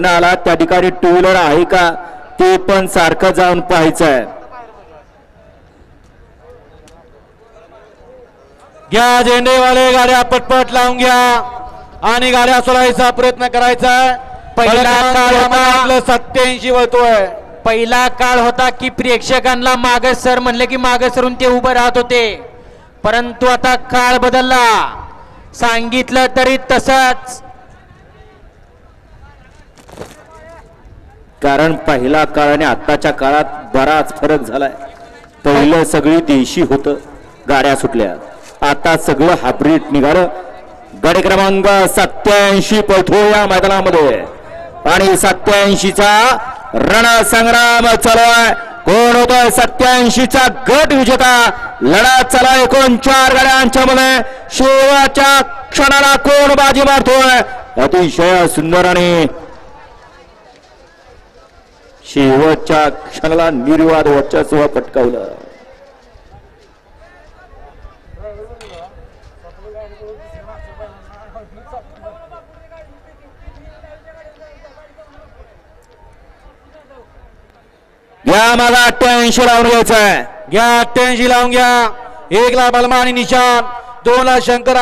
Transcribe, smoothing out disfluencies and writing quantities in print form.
मागणं आला त्या ठिकाणी टू व्हीलर आहे का ते पण सारखं जाऊन पाहायचं आहे. घ्या झेंडेवाले, गाड्या पटपट लावून घ्या आणि गाड्या सोडायचा प्रयत्न करायचा. पहिला काळ होता 87 वळतोय. पहिला काळ होता की प्रेक्षकांना मागे सर म्हणले की मागे सरून ते उभे राहत होते, परंतु आता काळ बदलला. सांगितलं तरी तसंच. कारण पहिला काळ आणि आताच्या काळात बराच फरक झालाय. पहिलं सगळी देशी होतं, गाड्या सुटल्या. आता सगळं हायब्रिड निघालं. गाडी क्रमांक 87 पळतो या मैदानामध्ये आणि 87चा रणसंग्राम चालू आहे. कोण होतोय 87चा गट विजेता? लढा चला 4 गाड्यांच्या मध्ये. शेवटच्या क्षणाला कोण बाजी मारतोय? अतिशय सुंदर आणि शेवटच्या क्षणाला निर्विवाद वर्चस्व पटकावलं. घ्या माझा 88 लावून घ्यायचा आहे. घ्या 88 लावून घ्या. 1 ला बलमा आणि निशान, 2 ला शंकर आणि